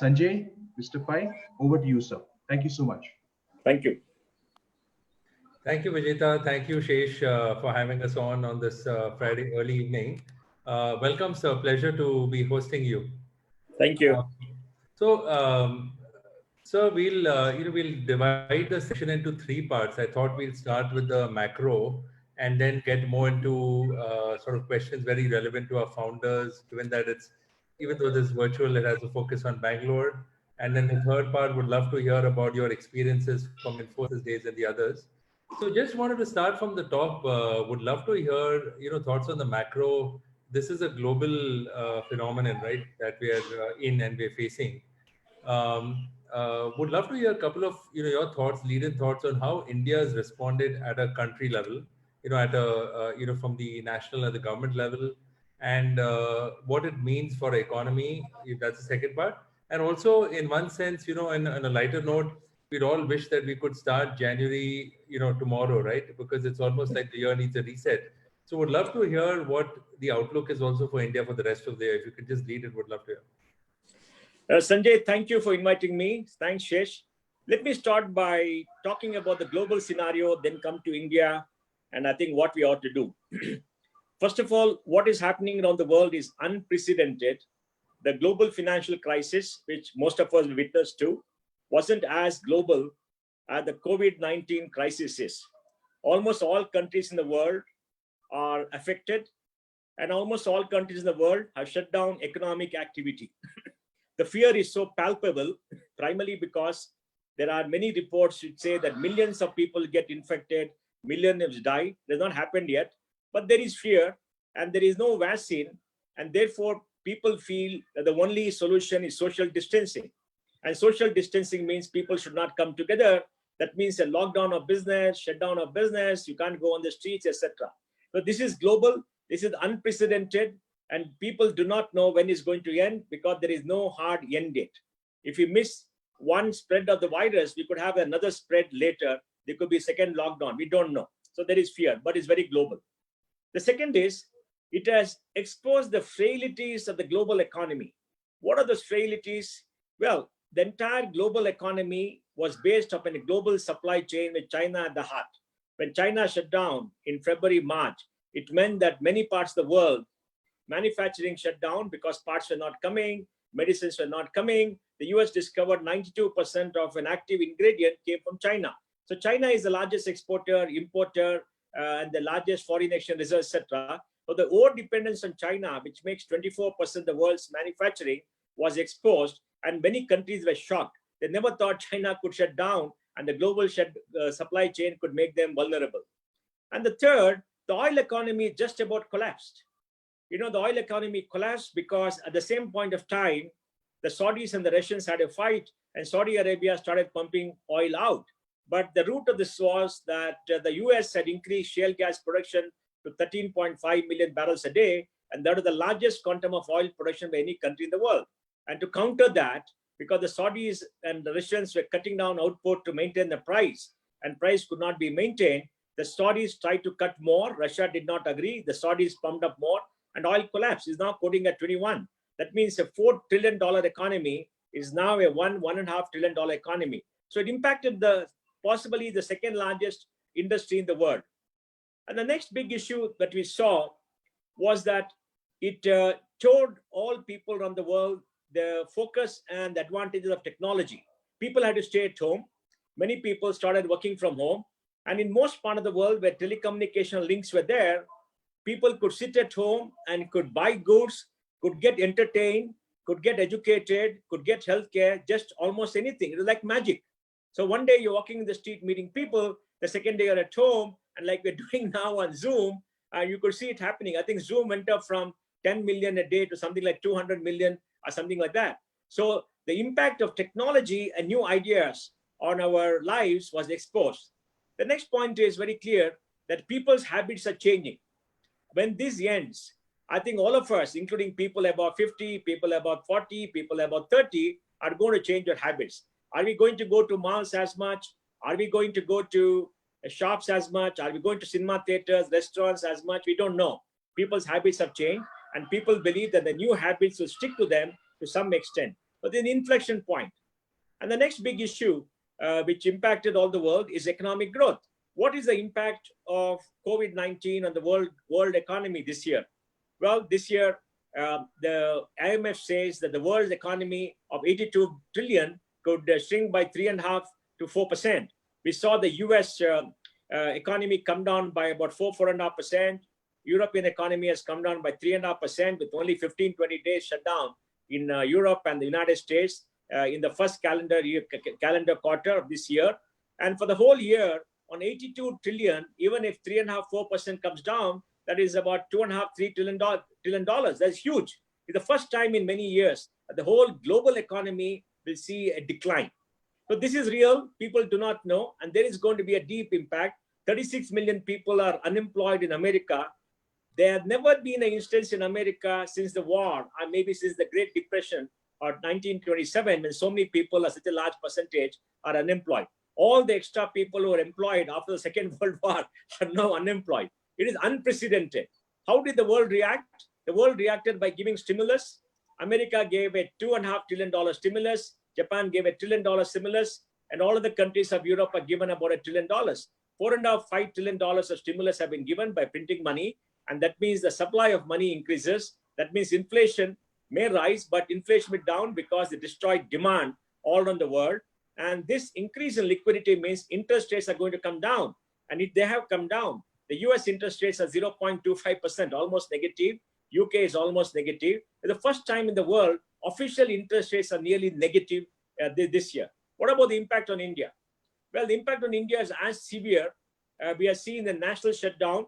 Sanjay, Mr. Pai, over to you, sir. Thank you so much. Thank you. Thank you, Vijeta. Thank you, Shesh, for having us on this Friday early evening. Welcome, sir. Pleasure to be hosting you. Thank you. So, sir, we'll divide the session into three parts. I thought we'll start with the macro and then get more into sort of questions very relevant to our founders, given that even though this virtual, it has a focus on Bangalore. And then the third part, would love to hear about your experiences from Infosys days and the others. So just wanted to start from the top. Would love to hear, thoughts on the macro. This is a global phenomenon, right, that we are in and we're facing. Would love to hear a couple of your thoughts, lead-in thoughts on how India has responded at a country level, from the national and the government level, and what it means for the economy. If that's the second part, and also in one sense, in a lighter note, we'd all wish that we could start January, tomorrow, right? Because it's almost like the year needs a reset. So would love to hear what the outlook is also for India for the rest of the year. If you could just lead it, would love to hear. Sanjay, thank you for inviting me. Thanks, Shesh. Let me start by talking about the global scenario, then come to India, and I think what we ought to do. First of all, what is happening around the world is unprecedented. The global financial crisis, which most of us witnessed to, wasn't as global as the COVID-19 crisis is. Almost all countries in the world are affected, and almost all countries in the world have shut down economic activity. The fear is so palpable, primarily because there are many reports which say that millions of people get infected, millions die. It has not happened yet, but there is fear and there is no vaccine, and therefore people feel that the only solution is social distancing. And social distancing means people should not come together. That means a lockdown of business, shutdown of business, you can't go on the streets, etc. So this is global, this is unprecedented, and people do not know when it's going to end because there is no hard end date. If we miss one spread of the virus, we could have another spread later. There could be a second lockdown. We don't know. So there is fear, but it's very global. The second is, it has exposed the frailties of the global economy. What are those frailties? Well, the entire global economy was based upon a global supply chain with China at the heart. When China shut down in February, March, it meant that many parts of the world, manufacturing shut down because parts were not coming, medicines were not coming. The US discovered 92% of an active ingredient came from China. So China is the largest exporter, importer, and the largest foreign exchange reserve, etc. So the over dependence on China, which makes 24% of the world's manufacturing, was exposed, and many countries were shocked. They never thought China could shut down and the global supply chain could make them vulnerable. And the third, the oil economy just about collapsed. The oil economy collapsed because at the same point of time, the Saudis and the Russians had a fight, and Saudi Arabia started pumping oil out. But the root of this was that the US had increased shale gas production to 13.5 million barrels a day, and that is the largest quantum of oil production by any country in the world. And to counter that, because the Saudis and the Russians were cutting down output to maintain the price, and price could not be maintained, the Saudis tried to cut more. Russia did not agree. The Saudis pumped up more, and oil collapsed. Is now quoting at 21. That means a $4 trillion economy is now a $1.5 trillion economy. So it impacted possibly the second largest industry in the world. And the next big issue that we saw was that it showed all people around the world the focus and the advantages of technology. People had to stay at home. Many people started working from home. And in most part of the world where telecommunication links were there, people could sit at home and could buy goods, could get entertained, could get educated, could get healthcare, just almost anything. It was like magic. So one day you're walking in the street meeting people, the second day you're at home, and like we're doing now on Zoom, you could see it happening. I think Zoom went up from 10 million a day to something like 200 million or something like that. So the impact of technology and new ideas on our lives was exposed. The next point is very clear that people's habits are changing. When this ends, I think all of us, including people about 50, people about 40, people about 30, are going to change their habits. Are we going to go to malls as much? Are we going to go to shops as much? Are we going to cinema theaters, restaurants as much? We don't know. People's habits have changed, and people believe that the new habits will stick to them to some extent. but then inflection point. And the next big issue, which impacted all the world, is economic growth. What is the impact of COVID-19 on the world economy this year? Well, this year, the IMF says that the world's economy of 82 trillion could shrink by 3.5 to 4%. We saw the US economy come down by about 4.5%. European economy has come down by 3.5% with only 15, 20 days shutdown in Europe and the United States in the first calendar calendar quarter of this year. And for the whole year, on 82 trillion, even if 3.5, 4% comes down, that is about $2.5, $3 trillion. That's huge. It's the first time in many years that the whole global economy will see a decline. So this is real. People do not know, and there is going to be a deep impact. 36 million people are unemployed in America. There have never been an instance in America since the war, or maybe since the Great Depression or 1927, when so many people, such a large percentage, are unemployed. All the extra people who were employed after the Second World War are now unemployed. It is unprecedented. How did the world react? The world reacted by giving stimulus. America gave a $2.5 trillion stimulus. Japan gave a $1 trillion stimulus. And all of the countries of Europe are given about $1 trillion. $4.5, $5 trillion of stimulus have been given by printing money. And that means the supply of money increases. That means inflation may rise, but inflation will be down because they destroyed demand all around the world. And this increase in liquidity means interest rates are going to come down. And if they have come down, the US interest rates are 0.25%, almost negative. UK is almost negative. For the first time in the world, official interest rates are nearly negative this year. What about the impact on India? Well, the impact on India is as severe. We are seeing the national shutdown.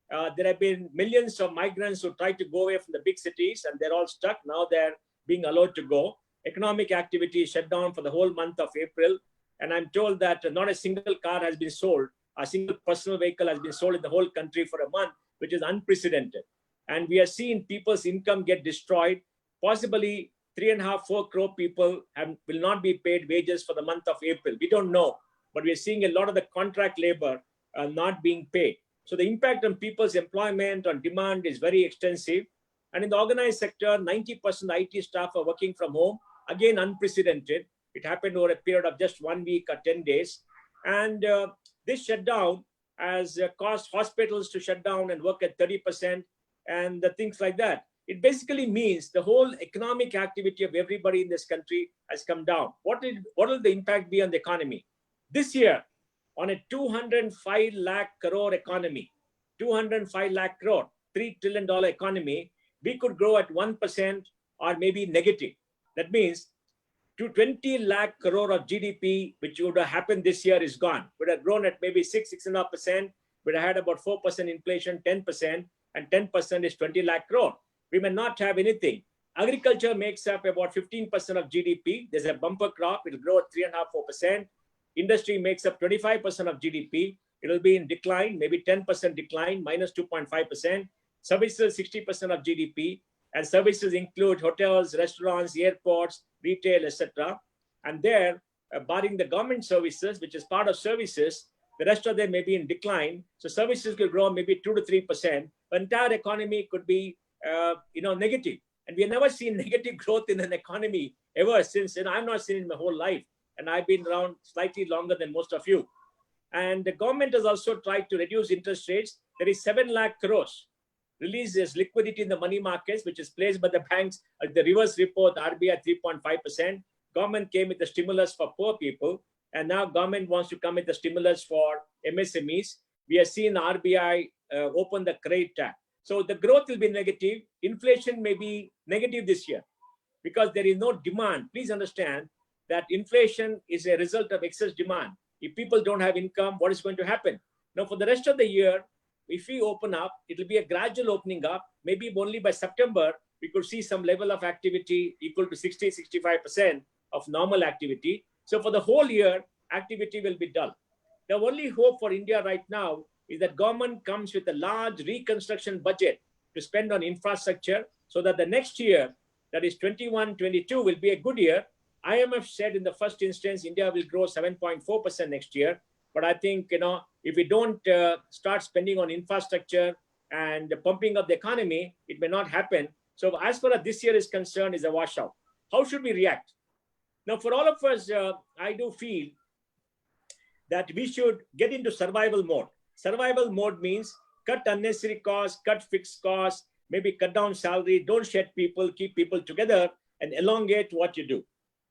There have been millions of migrants who tried to go away from the big cities, and they're all stuck. Now they're being allowed to go. Economic activity is shut down for the whole month of April. And I'm told that not a single car has been sold. A single personal vehicle has been sold in the whole country for a month, which is unprecedented. And we are seeing people's income get destroyed. Possibly 3.5, 4 crore people will not be paid wages for the month of April. We don't know, but we're seeing a lot of the contract labor not being paid. So the impact on people's employment, on demand is very extensive. And in the organized sector, 90% IT staff are working from home. Again, unprecedented. It happened over a period of just 1 week or 10 days. And this shutdown has caused hospitals to shut down and work at 30% and things like that. It basically means the whole economic activity of everybody in this country has come down. What will the impact be on the economy? This year, on a 205 lakh crore economy, 205 lakh crore, $3 trillion economy, we could grow at 1% or maybe negative. That means 20 lakh crore of GDP, which would have happened this year, is gone. Would have grown at maybe 6.5%. Would have had about 4% inflation, 10%, and 10% is 20 lakh crore. We may not have anything. Agriculture makes up about 15% of GDP. There's a bumper crop. It'll grow at 3.5%, 4%. Industry makes up 25% of GDP. It'll be in decline, maybe 10% decline, minus 2.5%. Services, 60% of GDP. And services include hotels, restaurants, airports, retail, etc. And there, barring the government services, which is part of services, the rest of them may be in decline. So services could grow maybe 2 to 3%. The entire economy could be, negative. And we have never seen negative growth in an economy ever since. And I've not seen it in my whole life. And I've been around slightly longer than most of you. And the government has also tried to reduce interest rates. There is 7 lakh crores released as liquidity in the money markets, which is placed by the banks at the reverse repo, the RBI 3.5%. Government came with the stimulus for poor people. And now government wants to come with the stimulus for MSMEs. We have seen RBI open the credit tap. So the growth will be negative. Inflation may be negative this year because there is no demand. Please understand that inflation is a result of excess demand. If people don't have income, what is going to happen? Now, for the rest of the year, if we open up, it will be a gradual opening up. Maybe only by September, we could see some level of activity equal to 60, 65% of normal activity. So for the whole year, activity will be dull. The only hope for India right now is that government comes with a large reconstruction budget to spend on infrastructure so that the next year, that is 21-22, will be a good year. IMF said in the first instance, India will grow 7.4% next year. But I think, if we don't start spending on infrastructure and pumping up the economy, it may not happen. So as far as this year is concerned, is a washout. How should we react? Now, for all of us, I do feel that we should get into survival mode. Survival mode means cut unnecessary costs, cut fixed costs, maybe cut down salary, don't shed people, keep people together, and elongate what you do.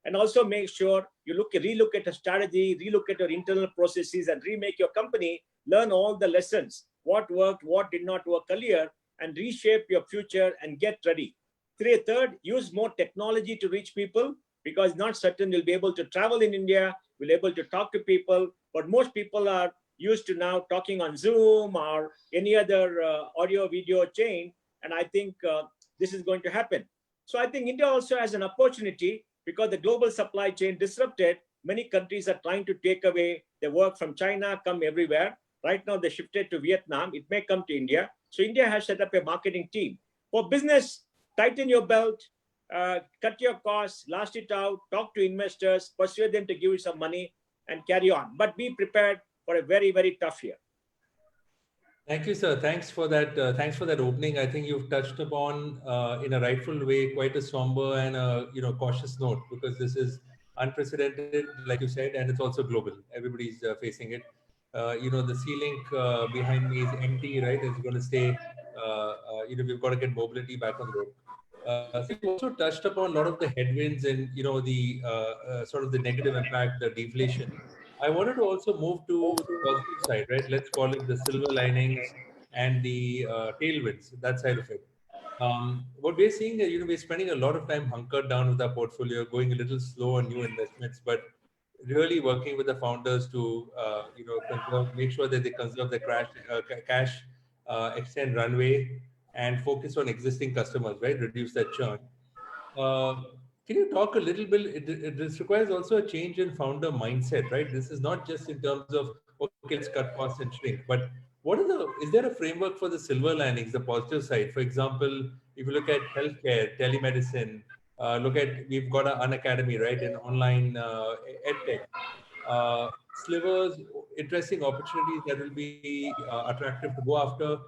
And also make sure you relook at a strategy, relook at your internal processes, and remake your company, learn all the lessons, what worked, what did not work earlier, and reshape your future and get ready. Third, use more technology to reach people, because not certain you'll be able to travel in India, will be able to talk to people, but most people are used to now talking on Zoom or any other audio video chain, and I think this is going to happen. So I think India also has an opportunity, because the global supply chain disrupted, many countries are trying to take away the work from China, come everywhere. Right now they shifted to Vietnam, it may come to India. So India has set up a marketing team. For business, tighten your belt, cut your costs, last it out, talk to investors, persuade them to give you some money and carry on. But be prepared for a very, very tough year. Thank you, sir. Thanks for that. Thanks for that opening. I think you've touched upon, in a rightful way, quite a somber and a cautious note, because this is unprecedented, like you said, and it's also global. Everybody's facing it. The C-Link behind me is empty, right? It's going to stay. We've got to get mobility back on the road. So you also touched upon a lot of the headwinds and the sort of the negative impact, the deflation. I wanted to also move to the positive side, right? Let's call it the silver linings and the tailwinds, that side of it. What we're seeing is, we're spending a lot of time hunkered down with our portfolio, going a little slow on new investments, but really working with the founders to, make sure that they conserve the cash, extend runway, and focus on existing customers, right? Reduce that churn. Can you talk a little bit? This requires also a change in founder mindset, right? This is not just in terms of, okay, let's cut costs and shrink, but is there a framework for the silver linings, the positive side? For example, if you look at healthcare, telemedicine, we've got an Unacademy, right? An online edtech. Slivers, interesting opportunities that will be attractive to go after.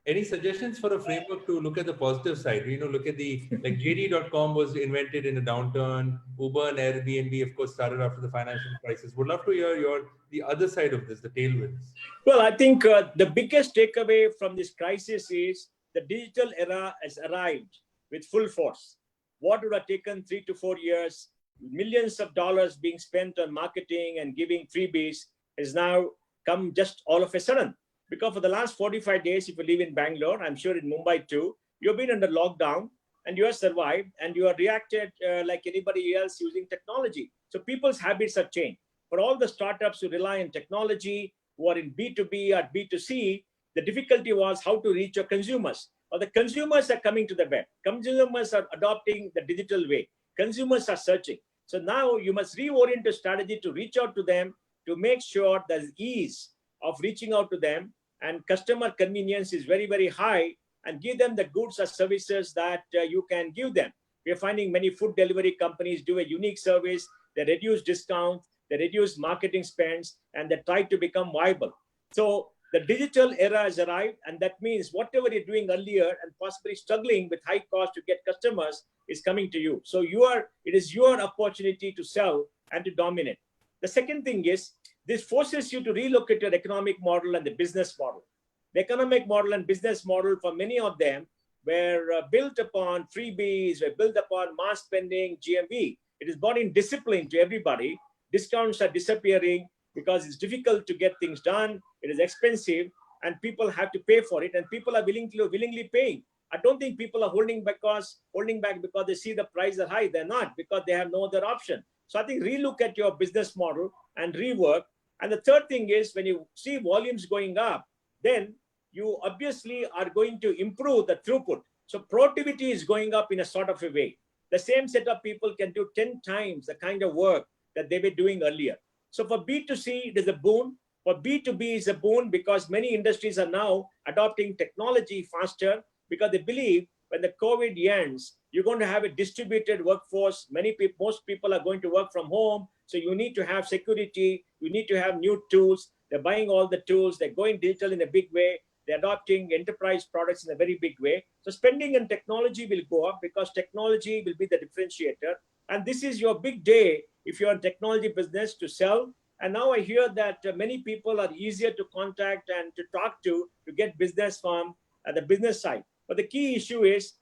Any suggestions for a framework to look at the positive side? Look at like JD.com was invented in a downturn. Uber and Airbnb, of course, started after the financial crisis. Would love to hear the other side of this, the tailwinds. Well, I think the biggest takeaway from this crisis is the digital era has arrived with full force. What would have taken 3 to 4 years, millions of dollars being spent on marketing and giving freebies, has now come just all of a sudden. Because for the last 45 days, if you live in Bangalore, I'm sure in Mumbai too, you've been under lockdown and you have survived and you have reacted like anybody else using technology. So people's habits have changed. For all the startups who rely on technology, who are in B2B or B2C, the difficulty was how to reach your consumers. Or the consumers are coming to the web. Consumers are adopting the digital way. Consumers are searching. So now you must reorient your strategy to reach out to them, to make sure there's ease of reaching out to them, and customer convenience is very, very high, and give them the goods or services that you can give them. We are finding many food delivery companies do a unique service. They reduce discounts, they reduce marketing spends, and they try to become viable. So the digital era has arrived, and that means whatever you're doing earlier and possibly struggling with high cost to get customers is coming to you. So it is your opportunity to sell and to dominate. The second thing is, this forces you to relook at your economic model and the business model. The economic model and business model for many of them were built upon freebies, were built upon mass spending, GMV. It is brought in discipline to everybody. Discounts are disappearing because it's difficult to get things done. It is expensive and people have to pay for it, and people are willingly paying. I don't think people are holding back because they see the prices are high. They're not, because they have no other option. So I think relook at your business model and rework. And the third thing is, when you see volumes going up, then you obviously are going to improve the throughput. So productivity is going up in a sort of a way. The same set of people can do 10 times the kind of work that they were doing earlier. So for B2C, it is a boon. For B2B, it's a boon because many industries are now adopting technology faster, because they believe when the COVID ends, you're going to have a distributed workforce. Most people are going to work from home. So you need to have security. You need to have new tools. They're buying all the tools. They're going digital in a big way. They're adopting enterprise products in a very big way. So spending on technology will go up because technology will be the differentiator. And this is your big day if you're in technology business, to sell. And now I hear that many people are easier to contact and to talk to get business from the business side. But the key issue is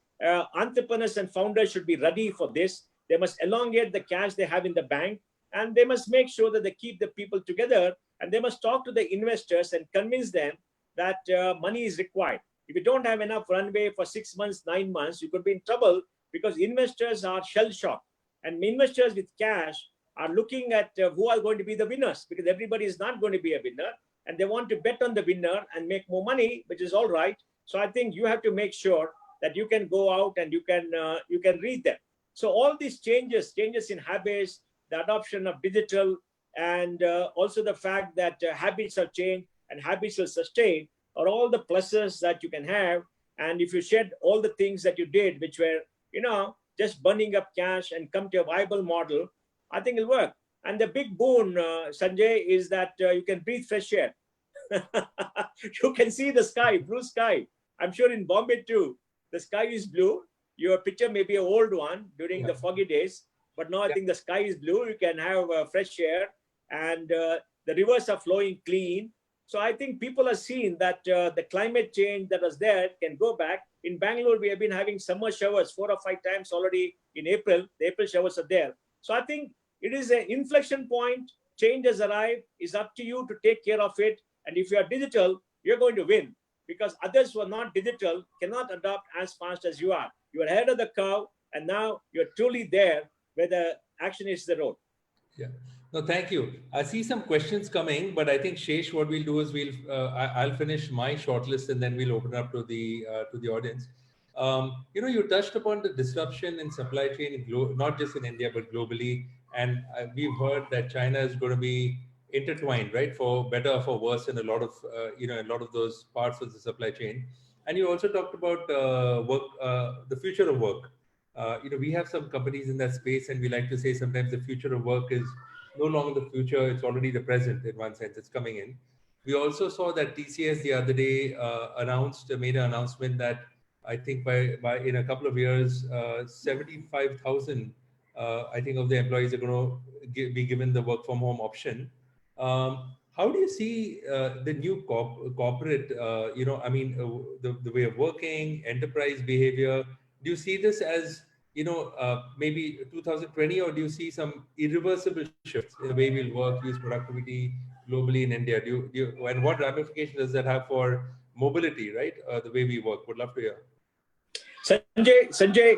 entrepreneurs and founders should be ready for this. They must elongate the cash they have in the bank, and they must make sure that they keep the people together, and they must talk to the investors and convince them that money is required. If you don't have enough runway for 6 months, 9 months, you could be in trouble, because investors are shell-shocked. And investors with cash are looking at who are going to be the winners, because everybody is not going to be a winner, and they want to bet on the winner and make more money, which is all right. So I think you have to make sure that you can go out and you can read them. So all these changes in habits, the adoption of digital, and also the fact that habits have changed and habits will sustain, are all the pluses that you can have. And if you shed all the things that you did, which were, just burning up cash, and come to a viable model, I think it'll work. And the big boon, Sanjay, is that you can breathe fresh air. You can see the sky, blue sky. I'm sure in Bombay too, the sky is blue. Your picture may be an old one during the foggy days, but now I think the sky is blue. You can have fresh air, and the rivers are flowing clean. So I think people are seeing that the climate change that was there can go back. In Bangalore, we have been having summer showers 4 or 5 times already in April. The April showers are there. So I think it is an inflection point. Change has arrived. It's up to you to take care of it. And if you are digital, you're going to win, because others who are not digital cannot adopt as fast as you are. You are ahead of the curve, and now you're truly there where the action is the road. Yeah. No, thank you. I see some questions coming, but I think Shesh, what we'll do is I'll finish my shortlist, and then we'll open up to the audience. You touched upon the disruption in supply chain, not just in India but globally, and we've heard that China is going to be intertwined, right, for better or for worse, in a lot of those parts of the supply chain. And you also talked about work, the future of work. We have some companies in that space, and we like to say sometimes the future of work is no longer the future, it's already the present in one sense, it's coming in. We also saw that TCS the other day made an announcement that I think by in a couple of years, 75,000, I think, of the employees are going to be given the work from home option. How do you see the new corporate, the way of working, enterprise behavior? Do you see this as, maybe 2020, or do you see some irreversible shifts in the way we'll work, use productivity globally in India? And what ramifications does that have for mobility, right? The way we work? Would love to hear. Sanjay,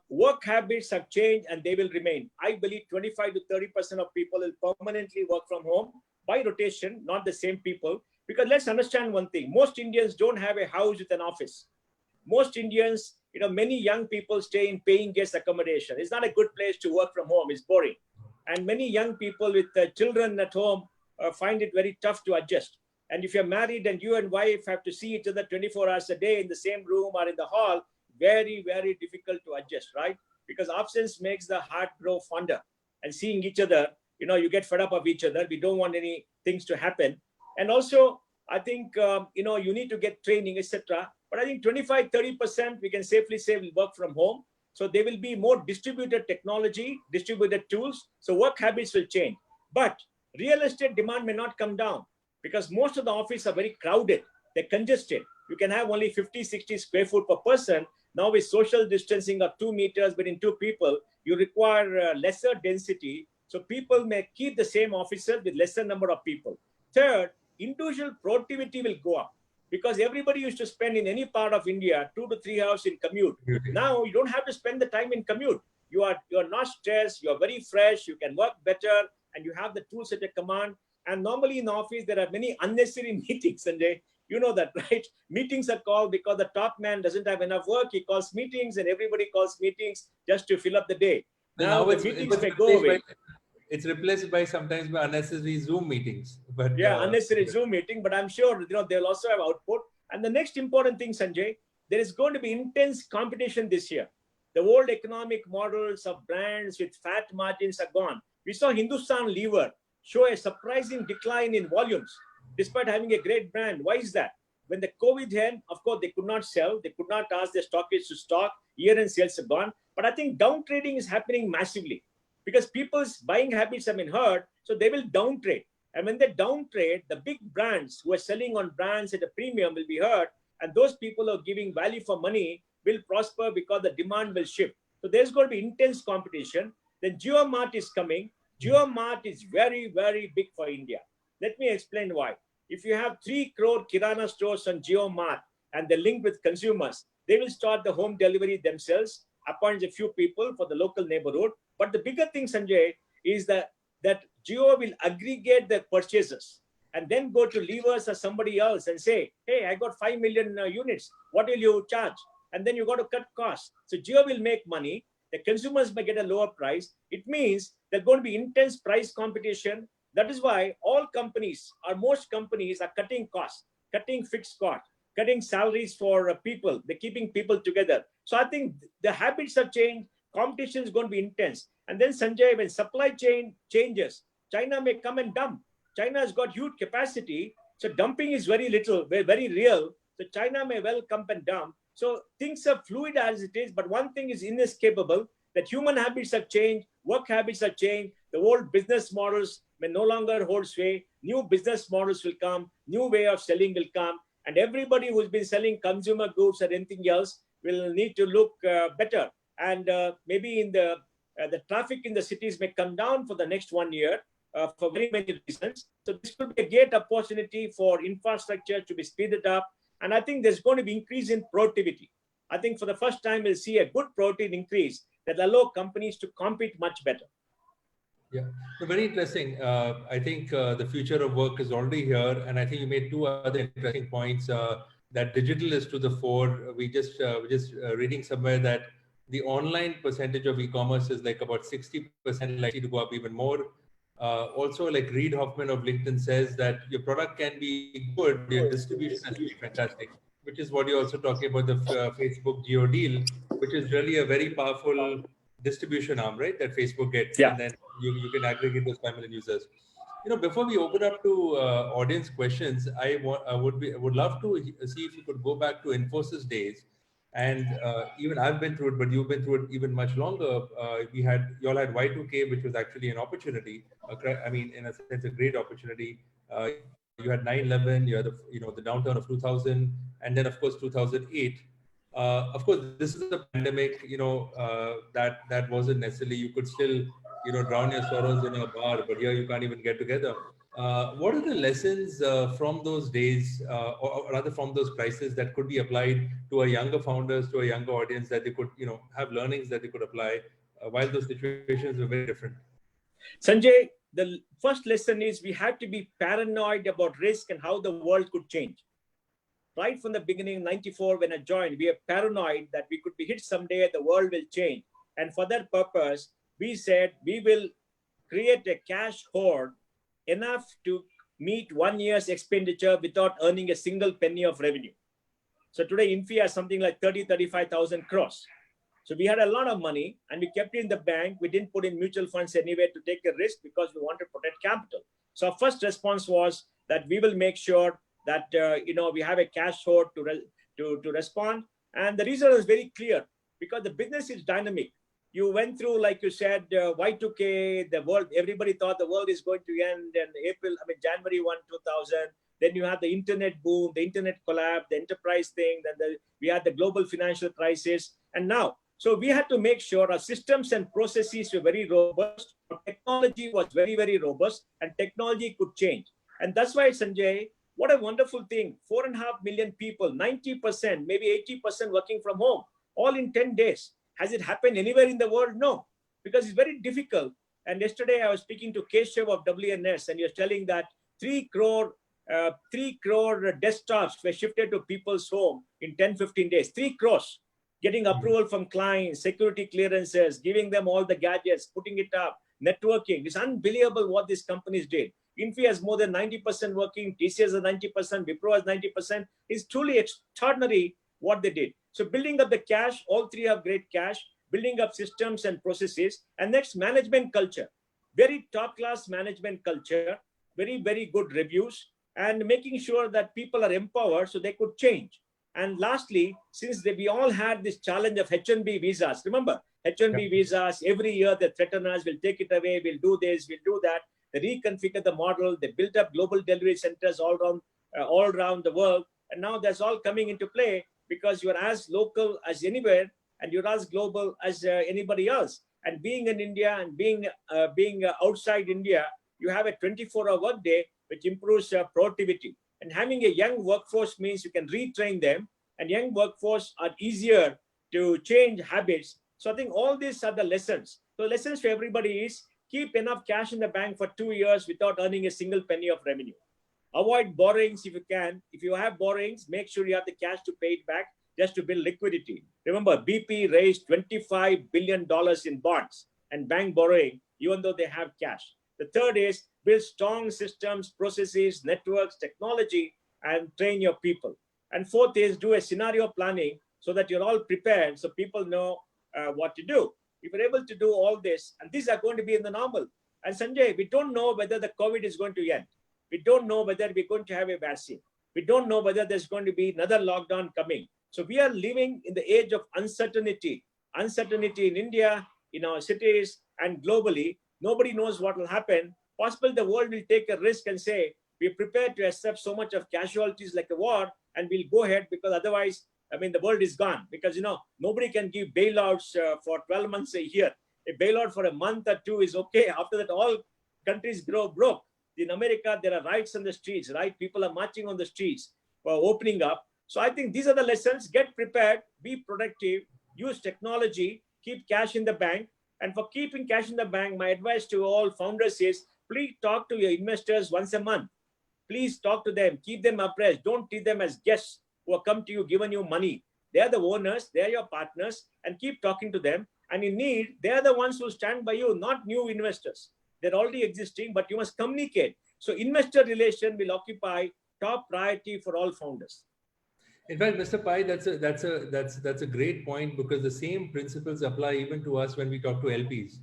work habits have changed, and they will remain. I believe 25 to 30% of people will permanently work from home by rotation, not the same people. Because let's understand one thing: most Indians don't have a house with an office. Most Indians, many young people stay in paying guest accommodation. It's not a good place to work from home. It's boring. And many young people with children at home find it very tough to adjust. And if you're married and you and wife have to see each other 24 hours a day in the same room or in the hall, very, very difficult to adjust, right? Because absence makes the heart grow fonder. And seeing each other, you get fed up of each other. We don't want any things to happen. And also, I think, you need to get training, etc. But I think 25, 30%, we can safely say, will work from home. So there will be more distributed technology, distributed tools. So work habits will change. But real estate demand may not come down, because most of the offices are very crowded. They're congested. You can have only 50, 60 square foot per person. Now with social distancing of 2 meters between 2 people, you require lesser density. So people may keep the same offices with lesser number of people. Third, individual productivity will go up, because everybody used to spend in any part of India 2 to 3 hours in commute. Now you don't have to spend the time in commute. You're not stressed. You're very fresh. You can work better, and you have the tools at your command. And normally in the office, there are many unnecessary meetings, Sanjay. You know that, right? Meetings are called because the top man doesn't have enough work. He calls meetings, and everybody calls meetings just to fill up the day. Now the meetings may go away. It's replaced by sometimes by unnecessary Zoom meetings. But unnecessary Zoom meeting. But I'm sure they'll also have output. And the next important thing, Sanjay, there is going to be intense competition this year. The old economic models of brands with fat margins are gone. We saw Hindustan Lever show a surprising decline in volumes, despite having a great brand. Why is that? When the COVID hit, of course, they could not sell. They could not ask their stockists to stock. Year-end sales are gone. But I think down trading is happening massively. because people's buying habits have been hurt, so they will downtrade. And when they downtrade, the big brands who are selling on brands at a premium will be hurt, and those people who are giving value for money will prosper because the demand will shift. So there's going to be intense competition. Then JioMart is coming. JioMart is very, very big for India. Let me explain why. If you have 3 crore Kirana stores on JioMart and they're linked with consumers, they will start the home delivery themselves, appoint a few people for the local neighborhood. But the bigger thing, Sanjay, is that Jio will aggregate the purchases and then go to Levers or somebody else and say, hey, I got 5 million units. What will you charge? And then you got to cut costs. So Jio will make money. The consumers may get a lower price. It means there's going to be intense price competition. That is why all companies, or most companies, are cutting costs, cutting fixed costs, cutting salaries for people. They're keeping people together. So I think the habits have changed. Competition is going to be intense. And then, Sanjay, when supply chain changes, China may come and dump. China has got huge capacity. So dumping is very little, very real. So China may well come and dump. So things are fluid as it is. But one thing is inescapable, that human habits have changed. Work habits have changed. The old business models may no longer hold sway. New business models will come. New way of selling will come. And everybody who's been selling consumer goods or anything else will need to look better. And maybe in the traffic in the cities may come down for the next 1 year for very many reasons. So this will be a great opportunity for infrastructure to be speeded up. And I think there's going to be increase in productivity. I think for the first time, we'll see a good productivity increase that allow companies to compete much better. Yeah, so very interesting. I think the future of work is already here. And I think you made 2 other interesting points that digital is to the fore. We're just reading somewhere that the online percentage of e-commerce is like about 60%, likely to go up even more. Also, like Reid Hoffman of LinkedIn says that your product can be good, but your distribution has to be fantastic, which is what you're also talking about, the Facebook Jio deal, which is really a very powerful distribution arm, right? That Facebook gets, Yeah. and then you can aggregate those 5 million users. You know, before we open up to audience questions, I would love to see if you could go back to Infosys days. And even I've been through it, but you've been through it even much longer. You all had Y2K, which was actually an opportunity. I mean, in a sense, a great opportunity. You had 9/11, you had the downturn of 2000, and then of course 2008. Of course, this is a pandemic. That wasn't necessarily, you could still drown your sorrows in a bar, but here you can't even get together. What are the lessons from those days, or rather from those crises, that could be applied to our younger founders, to a younger audience, that they could, have learnings that they could apply while those situations were very different? Sanjay, the first lesson is we have to be paranoid about risk and how the world could change. Right from the beginning, 94, when I joined, we are paranoid that we could be hit someday, the world will change. And for that purpose, we said we will create a cash hoard enough to meet 1 year's expenditure without earning a single penny of revenue. So today, Infy has something like 35,000 crores. So we had a lot of money and we kept it in the bank. We didn't put in mutual funds anywhere to take a risk because we wanted to protect capital. So our first response was that we will make sure that we have a cash hoard to respond. And the reason is very clear, because the business is dynamic. You went through, like you said, Y2K, the world, everybody thought the world is going to end in January 1, 2000. Then you had the internet boom, the internet collapse, the enterprise thing, then we had the global financial crisis. And now, so we had to make sure our systems and processes were very robust. Our technology was very, very robust, and technology could change. And that's why, Sanjay, what a wonderful thing. 4.5 million people, 90%, maybe 80% working from home, all in 10 days. Has it happened anywhere in the world? No, because it's very difficult. And yesterday I was speaking to Keshav of WNS, and he was telling that 3 crore desktops were shifted to people's home in 10-15 days. 3 crores, getting approval from clients, security clearances, giving them all the gadgets, putting it up, networking. It's unbelievable what these companies did. Infy has more than 90% working, TCS has 90%, Wipro has 90%. It's truly extraordinary what they did. So building up the cash, all three have great cash, building up systems and processes. And next, management culture. Very top-class management culture, very, very good reviews, and making sure that people are empowered so they could change. And lastly, since we all had this challenge of H-1B visas, remember, H-1B visas, every year they threaten us, we'll take it away, we'll do this, we'll do that. They reconfigured the model, they built up global delivery centers all around the world. And now that's all coming into play because you're as local as anywhere and you're as global as anybody else. And being in India and being outside India, you have a 24-hour workday, which improves productivity. And having a young workforce means you can retrain them, and young workforce are easier to change habits. So I think all these are the lessons. So lessons for everybody is keep enough cash in the bank for 2 years without earning a single penny of revenue. Avoid borrowings if you can. If you have borrowings, make sure you have the cash to pay it back just to build liquidity. Remember, BP raised $25 billion in bonds and bank borrowing, even though they have cash. The third is build strong systems, processes, networks, technology, and train your people. And fourth is do a scenario planning so that you're all prepared so people know what to do. If you're able to do all this, and these are going to be in the normal. And Sanjay, we don't know whether the COVID is going to end. We don't know whether we're going to have a vaccine. We don't know whether there's going to be another lockdown coming. So we are living in the age of uncertainty. Uncertainty in India, in our cities, and globally. Nobody knows what will happen. Possibly the world will take a risk and say, we're prepared to accept so much of casualties like a war, and we'll go ahead because otherwise, I mean, the world is gone. Because, you know, nobody can give bailouts for 12 months a year. A bailout for a month or two is okay. After that, all countries grow broke. In America, there are riots on the streets, right? People are marching on the streets for opening up. So I think these are the lessons. Get prepared, be productive, use technology, keep cash in the bank. And for keeping cash in the bank, my advice to all founders is, please talk to your investors once a month. Please talk to them, keep them abreast. Don't treat them as guests who have come to you, given you money. They are the owners, they are your partners, and keep talking to them. And in need, they are the ones who stand by you, not new investors. They're already existing, but you must communicate. So investor relation will occupy top priority for all founders. In fact, Mr. Pai, that's a great point, because the same principles apply even to us when we talk to LPs.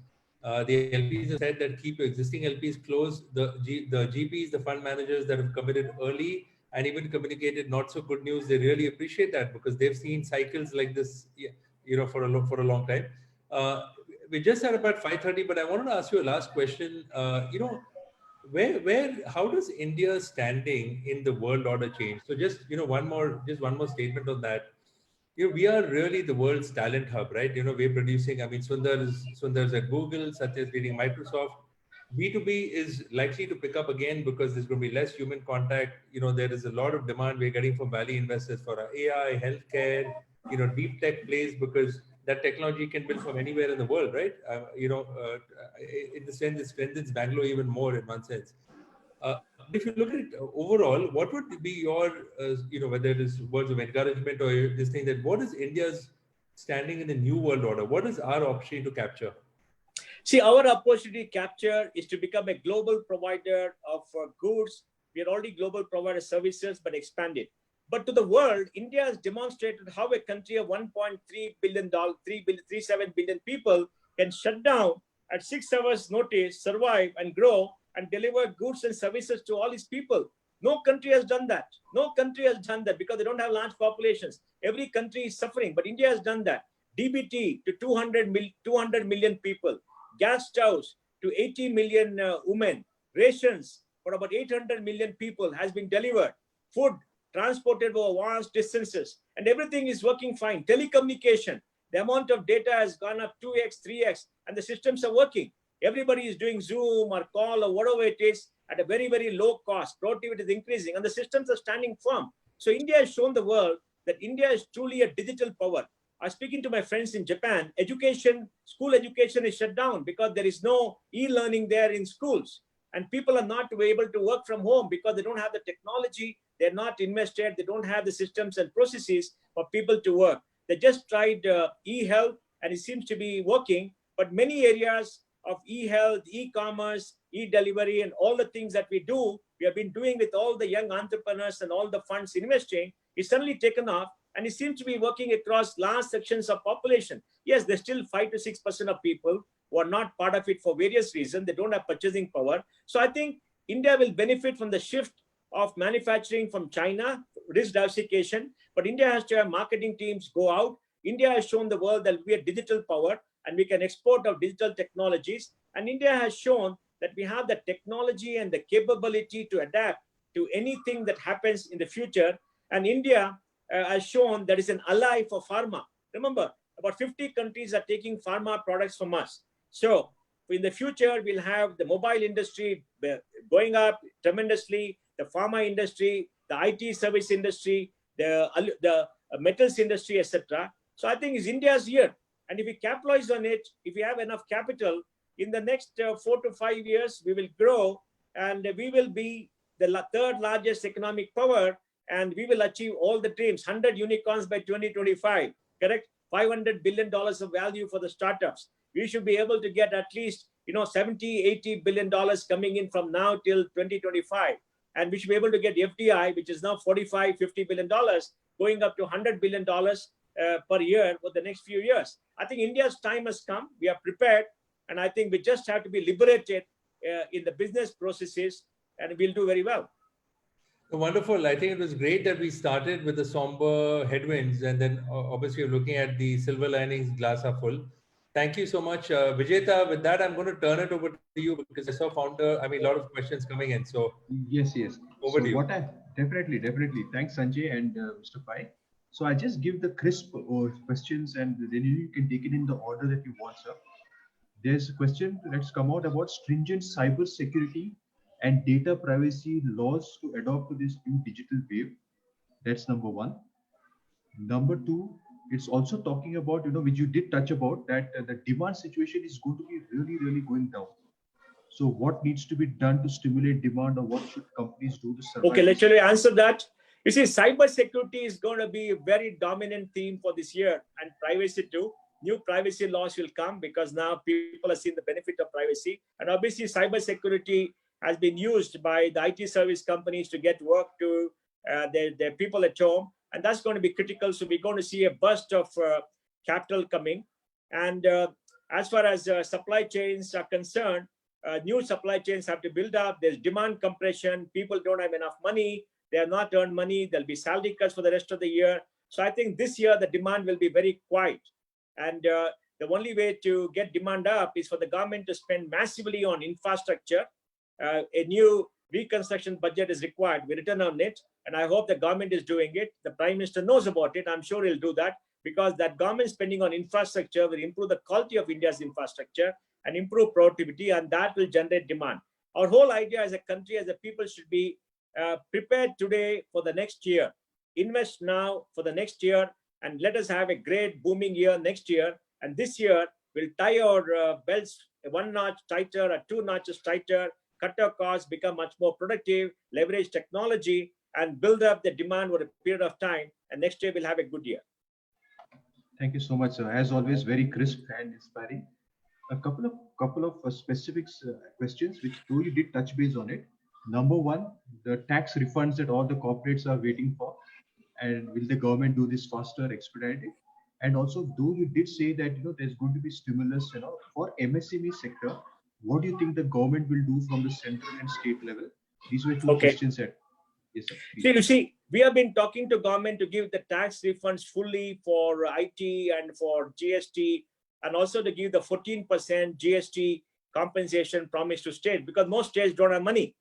The LPs have said that keep your existing LPs close. The GPs, the fund managers that have committed early and even communicated not so good news, they really appreciate that because they've seen cycles like this, you know, for a long time. We just had about 5:30, but I wanted to ask you a last question. You know, how does India's standing in the world order change? So just, you know, one more statement on that. You know, we are really the world's talent hub, right? You know, we're producing, I mean, Sundar's at Google, Satya is leading Microsoft. B2B is likely to pick up again because there's going to be less human contact. You know, there is a lot of demand we're getting from Valley investors for our AI, healthcare, you know, deep tech plays, because that technology can build from anywhere in the world, right? You know, in the sense, it strengthens Bangalore even more in one sense. If you look at it overall, what would be your, you know, whether it is words of encouragement or this thing, that what is India's standing in the new world order? What is our opportunity to capture? See, our opportunity capture is to become a global provider of goods. We are already global provider of services, but expand it. But to the world, India has demonstrated how a country of 1.3 billion, 3.37 billion people can shut down at 6 hours notice, survive and grow and deliver goods and services to all its people. No country has done that. No country has done that because they don't have large populations. Every country is suffering, but India has done that. DBT to 200 million people, gas stoves to 80 million women, rations for about 800 million people has been delivered, food transported over vast distances, and everything is working fine. Telecommunication, the amount of data has gone up 2x, 3x, and the systems are working. Everybody is doing Zoom or call or whatever it is at a very, very low cost. Productivity is increasing and the systems are standing firm. So India has shown the world that India is truly a digital power. I was speaking to my friends in Japan. School education is shut down because there is no e-learning there in schools. And people are not able to work from home because they don't have the technology. They're not invested. They don't have the systems and processes for people to work. They just tried e-health and it seems to be working. But many areas of e-health, e-commerce, e-delivery, and all the things that we have been doing with all the young entrepreneurs and all the funds investing, is suddenly taken off. And it seems to be working across large sections of population. Yes, there's still 5 to 6% of people who are not part of it for various reasons. They don't have purchasing power. So I think India will benefit from the shift of manufacturing from China, risk diversification, but India has to have marketing teams go out. India has shown the world that we are digital power and we can export our digital technologies. And India has shown that we have the technology and the capability to adapt to anything that happens in the future. And India has shown that is an ally for pharma. Remember, about 50 countries are taking pharma products from us. So in the future, we'll have the mobile industry going up tremendously, the pharma industry, the IT service industry, the metals industry, etc. So I think it's India's year. And if we capitalize on it, if we have enough capital, in the next 4 to 5 years, we will grow and we will be the third largest economic power, and we will achieve all the dreams, 100 unicorns by 2025, correct? $500 billion of value for the startups. We should be able to get at least 70, $80 billion coming in from now till 2025. And we should be able to get FDI, which is now $45, $50 billion, going up to $100 billion per year for the next few years. I think India's time has come. We are prepared. And I think we just have to be liberated in the business processes, and we'll do very well. Wonderful. I think it was great that we started with the somber headwinds, and then obviously you're looking at the silver linings, glass are full. Thank you so much, Vijeta. With that, I'm going to turn it over to you because I saw a lot of questions coming in. So yes. Over to you. Definitely. Thanks, Sanjay and Mr. Pai. So I just give the crisp questions, and then you can take it in the order that you want, sir. There's a question that's come out about stringent cyber security and data privacy laws to adopt to this new digital wave. That's number one. Number two, it's also talking about, which you did touch about, that the demand situation is going to be really going down. So what needs to be done to stimulate demand, or what should companies do to survive? Okay, let's answer that. You see, cyber security is going to be a very dominant theme for this year, and privacy too. New privacy laws will come because now people are seeing the benefit of privacy. And obviously, cyber security has been used by the IT service companies to get work to their people at home. And that's going to be critical. So we're going to see a burst of capital coming. And as far as supply chains are concerned, new supply chains have to build up. There's demand compression. People don't have enough money. They have not earned money. There'll be salary cuts for the rest of the year. So I think this year, the demand will be very quiet. And the only way to get demand up is for the government to spend massively on infrastructure. A new reconstruction budget is required. We written on it, and I hope the government is doing it. The Prime Minister knows about it. I'm sure he'll do that, because that government spending on infrastructure will improve the quality of India's infrastructure and improve productivity, and that will generate demand. Our whole idea as a country, as a people, should be prepared today for the next year. Invest now for the next year, and let us have a great booming year next year. And this year, we'll tie our belts one notch tighter or two notches tighter, cut our costs, become much more productive, leverage technology, and build up the demand over a period of time. And next year, we'll have a good year. Thank you so much, sir. As always, very crisp and inspiring. A couple of specific questions, which though you did touch base on it. Number one, the tax refunds that all the corporates are waiting for, and will the government do this faster, expedite it? And also, though you did say that there's going to be stimulus, for MSME sector, what do you think the government will do from the central and state level? These were two questions that. Yes, sir. You see, we have been talking to government to give the tax refunds fully for IT and for GST, and also to give the 14% GST compensation promised to states, because most states don't have money.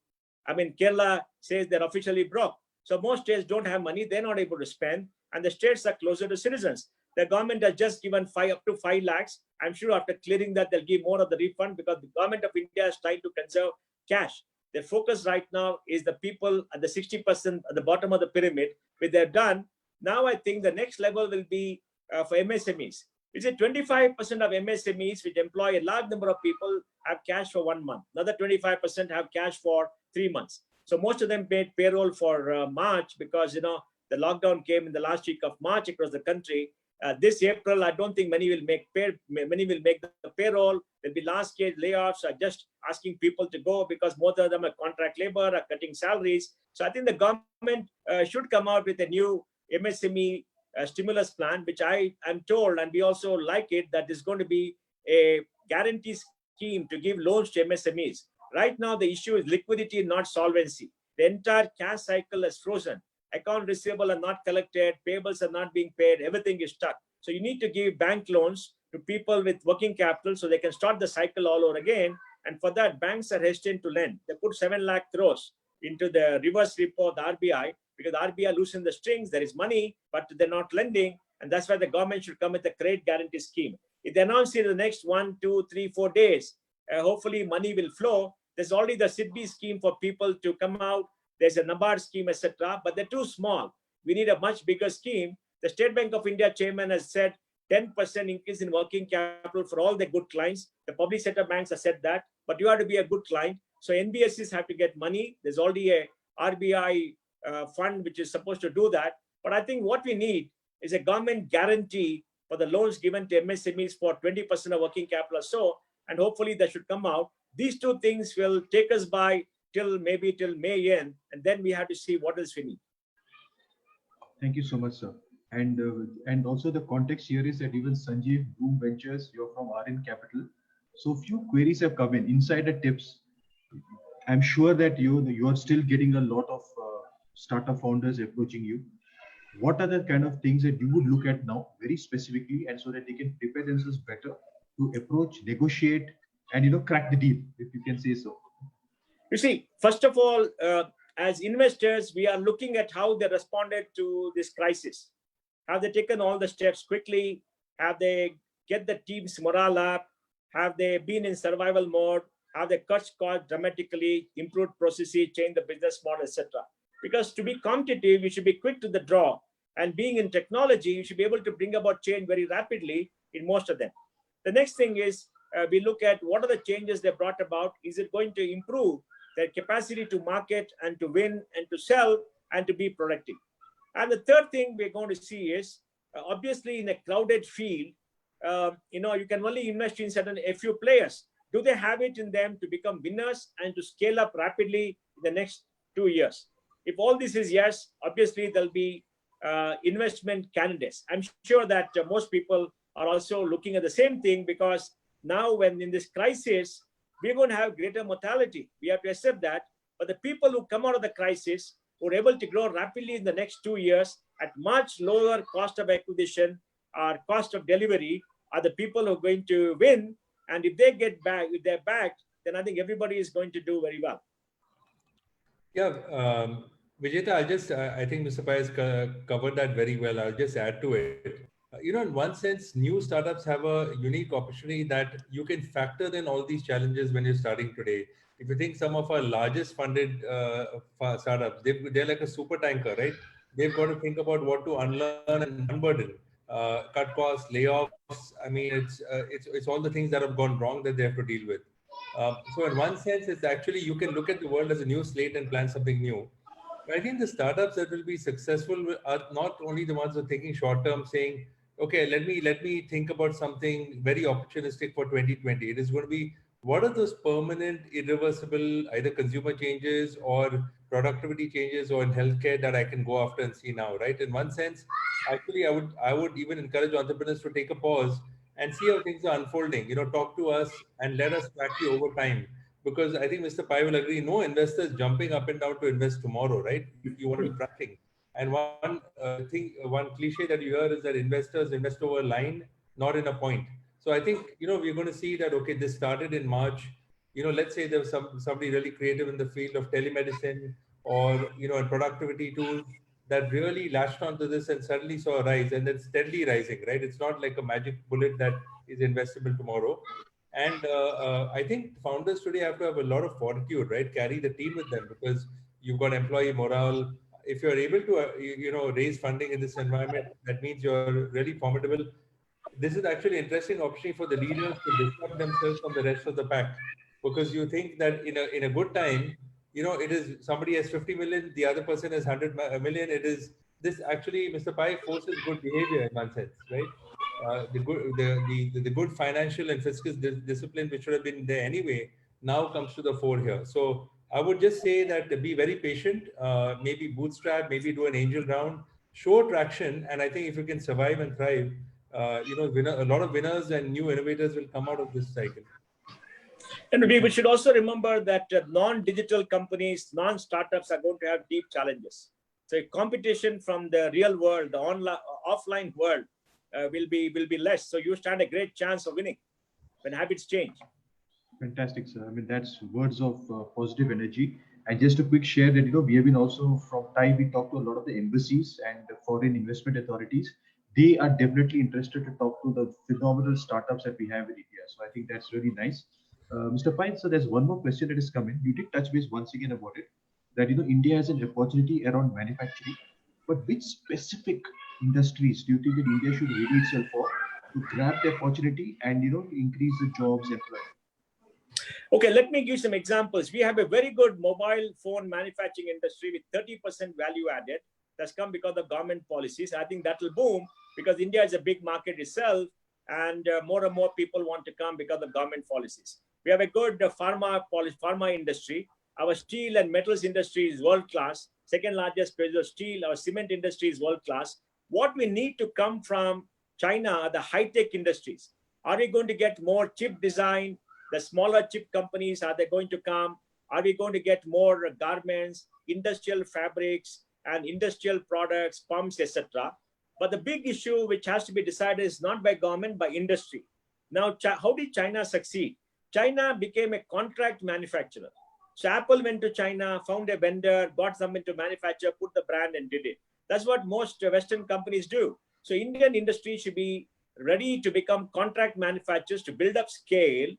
I mean, Kerala says they're officially broke. So most states don't have money, they're not able to spend, and the states are closer to citizens. The government has just given up to 5 lakhs. I'm sure after clearing that, they'll give more of the refund, because the government of India is trying to conserve cash. The focus right now is the people at the 60% at the bottom of the pyramid, which they're done. Now I think the next level will be for MSMEs. It's 25% of MSMEs, which employ a large number of people, have cash for 1 month. Another 25% have cash for 3 months. So most of them paid payroll for March, because the lockdown came in the last week of March across the country. This April, I don't think many will make the payroll. There'll be last year layoffs, are just asking people to go, because most of them are contract labor, are cutting salaries. So I think the government should come out with a new MSME stimulus plan, which I am told, and we also like it, that is going to be a guarantee scheme to give loans to MSMEs. Right now, the issue is liquidity, not solvency. The entire cash cycle is frozen. account receivable are not collected, payables are not being paid, everything is stuck. So you need to give bank loans to people with working capital so they can start the cycle all over again. And for that, banks are hesitant to lend. They put 7 lakh crores into the reverse repo of the RBI because the RBI loosen the strings. There is money, but they're not lending. And that's why the government should come with a credit guarantee scheme. If they announce it in the next 1, 2, 3, 4 days, hopefully money will flow. There's already the SIDBI scheme for people to come out. There's a NABARD scheme, etc. But they're too small. We need a much bigger scheme. The State Bank of India chairman has said 10% increase in working capital for all the good clients. The public sector banks have said that, but you have to be a good client. So NBFCs have to get money. There's already a RBI fund which is supposed to do that. But I think what we need is a government guarantee for the loans given to MSMEs for 20% of working capital or so. And hopefully that should come out. These two things will take us by till May end. And then we have to see what else we need. Thank you so much, sir. And also the context here is that even Sanjeev, Boom Ventures, you're from RN Capital. So few queries have come in. Insider tips. I'm sure that you are still getting a lot of startup founders approaching you. What are the kind of things that you would look at now very specifically, and so that they can prepare themselves better to approach, negotiate, and crack the deal, if you can say so? You see, first of all, as investors, we are looking at how they responded to this crisis. Have they taken all the steps quickly? Have they get the team's morale up? Have they been in survival mode? Have they cut costs dramatically, improved processes, changed the business model, etc.? Because to be competitive, you should be quick to the draw. And being in technology, you should be able to bring about change very rapidly in most of them. The next thing is we look at what are the changes they brought about. Is it going to improve their capacity to market and to win and to sell and to be productive? And the third thing we're going to see is obviously in a crowded field, you can only invest in a few players. Do they have it in them to become winners and to scale up rapidly in the next 2 years? If all this is yes, obviously there'll be investment candidates. I'm sure that most people are also looking at the same thing, because now when in this crisis, we're going to have greater mortality. We have to accept that. But the people who come out of the crisis, who are able to grow rapidly in the next 2 years at much lower cost of acquisition or cost of delivery, are the people who are going to win. And if they get back, if they're back, then I think everybody is going to do very well. Yeah, Vijeta, I think Mr. Pai has covered that very well. I'll just add to it. In one sense, new startups have a unique opportunity that you can factor in all these challenges when you're starting today. If you think some of our largest funded startups, they're like a super tanker, right? They've got to think about what to unlearn and unburden, cut costs, layoffs. I mean, it's all the things that have gone wrong that they have to deal with. So in one sense, it's actually, you can look at the world as a new slate and plan something new. But I think the startups that will be successful are not only the ones who are thinking short term, saying, okay, let me think about something very opportunistic for 2020. It is going to be, what are those permanent, irreversible, either consumer changes or productivity changes or in healthcare that I can go after and see now, right? In one sense, actually, I would even encourage entrepreneurs to take a pause and see how things are unfolding. Talk to us and let us track you over time. Because I think Mr. Pai will agree, no investor is jumping up and down to invest tomorrow, right? You want to be tracking. And one cliche that you hear is that investors invest over a line, not in a point. So I think, we're going to see that, okay, this started in March. Let's say there was somebody really creative in the field of telemedicine or, and productivity tools that really latched onto this and suddenly saw a rise, and then steadily rising, right? It's not like a magic bullet that is investable tomorrow. And I think founders today have to have a lot of fortitude, right? Carry the team with them, because you've got employee morale. If you're able to, raise funding in this environment, that means you're really formidable. This is actually an interesting opportunity for the leaders to disrupt themselves from the rest of the pack, because you think that in a good time, it is somebody has 50 million, the other person has 100 million. It is this actually, Mr. Pai, forces good behavior in one sense, right? The good financial and fiscal discipline, which should have been there anyway, now comes to the fore here. So I would just say that be very patient, maybe bootstrap, maybe do an angel round, show traction. And I think if you can survive and thrive, a lot of winners and new innovators will come out of this cycle. And we should also remember that non-digital companies, non-startups are going to have deep challenges. So competition from the real world, the online, offline world will be less. So you stand a great chance of winning when habits change. Fantastic, sir. I mean, that's words of positive energy. And just a quick share that, we have been also from time we talked to a lot of the embassies and the foreign investment authorities. They are definitely interested to talk to the phenomenal startups that we have in India. So I think that's really nice. Mr. Pine, so there's one more question that is coming. You did touch base once again about it, that, India has an opportunity around manufacturing, but which specific industries do you think that India should ready itself for to grab the opportunity and, to increase the jobs employed? Okay, let me give some examples. We have a very good mobile phone manufacturing industry with 30% value added. That's come because of government policies. I think that will boom because India is a big market itself, and more and more people want to come because of government policies. We have a good pharma industry. Our steel and metals industry is world class. Second largest producer of steel. Our cement industry is world class. What we need to come from China are the high-tech industries. Are we going to get more chip design? The smaller chip companies, are they going to come? Are we going to get more garments, industrial fabrics, and industrial products, pumps, etc.? But the big issue which has to be decided is not by government, by industry. Now, how did China succeed? China became a contract manufacturer. So Apple went to China, found a vendor, got someone to manufacture, put the brand and did it. That's what most Western companies do. So Indian industry should be ready to become contract manufacturers, to build up scale,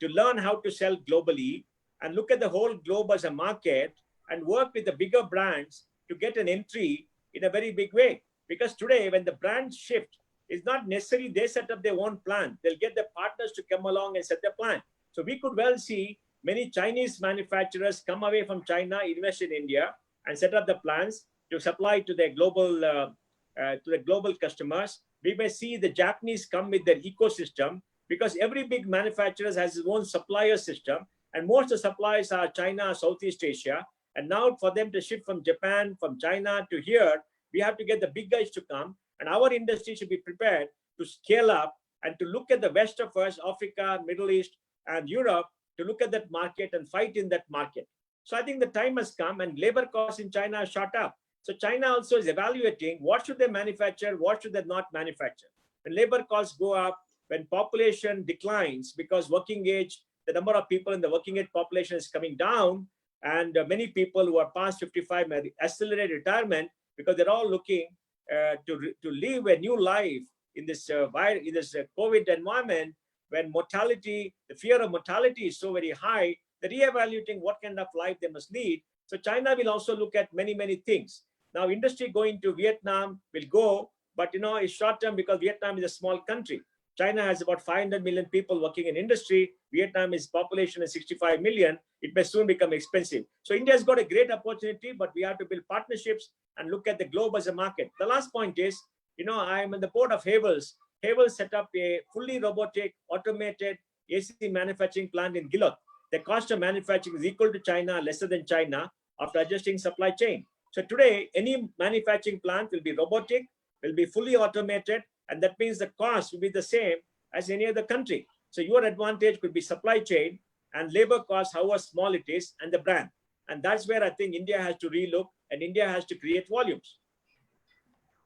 to learn how to sell globally and look at the whole globe as a market and work with the bigger brands to get an entry in a very big way. Because today, when the brands shift, it's not necessarily they set up their own plan. They'll get their partners to come along and set their plan. So we could well see many Chinese manufacturers come away from China, invest in India, and set up the plans to supply to their global customers. We may see the Japanese come with their ecosystem, because every big manufacturer has his own supplier system, and most of the suppliers are China, Southeast Asia. And now for them to ship from Japan, from China to here, we have to get the big guys to come. And our industry should be prepared to scale up and to look at the West of us, Africa, Middle East, and Europe, to look at that market and fight in that market. So I think the time has come, and labor costs in China are shot up. So China also is evaluating what should they manufacture, what should they not manufacture. When labor costs go up, when population declines, because working age, the number of people in the working age population is coming down, and many people who are past 55 may accelerate retirement because they're all looking to live a new life in this COVID environment, when mortality, the fear of mortality is so very high, they're reevaluating what kind of life they must lead. So China will also look at many, many things. Now, industry going to Vietnam will go, but it's short term because Vietnam is a small country. China has about 500 million people working in industry. Vietnam's population is 65 million. It may soon become expensive. So India's got a great opportunity, but we have to build partnerships and look at the globe as a market. The last point is, I'm on the board of Havels. Havels set up a fully robotic, automated AC manufacturing plant in Gilot. The cost of manufacturing is equal to China, lesser than China, after adjusting supply chain. So today, any manufacturing plant will be robotic, will be fully automated, and that means the cost will be the same as any other country. So your advantage could be supply chain and labor costs, however small it is, and the brand. And that's where I think India has to relook, and India has to create volumes.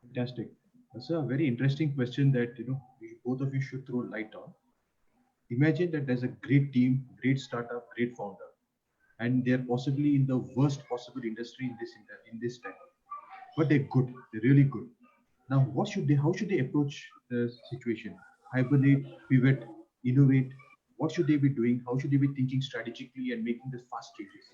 Fantastic. That's a very interesting question that both of you should throw light on. Imagine that there's a great team, great startup, great founder, and they're possibly in the worst possible industry in this time. But they're good, they're really good. Now, how should they approach the situation? Hibernate, pivot, innovate. What should they be doing? How should they be thinking strategically and making the fast changes?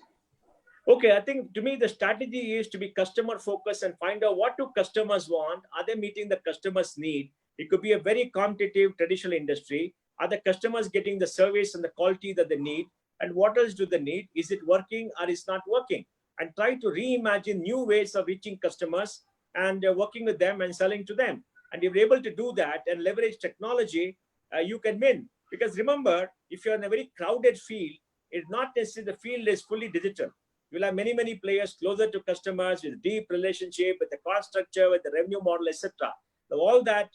Okay, I think to me, the strategy is to be customer focused and find out what do customers want. Are they meeting the customer's need? It could be a very competitive traditional industry. Are the customers getting the service and the quality that they need? And what else do they need? Is it working or is not working? And try to reimagine new ways of reaching customers and working with them and selling to them. And if you're able to do that and leverage technology, you can win. Because remember, if you're in a very crowded field, it's not necessarily the field is fully digital. You'll have many, many players closer to customers with deep relationship, with the cost structure, with the revenue model, etc. So all that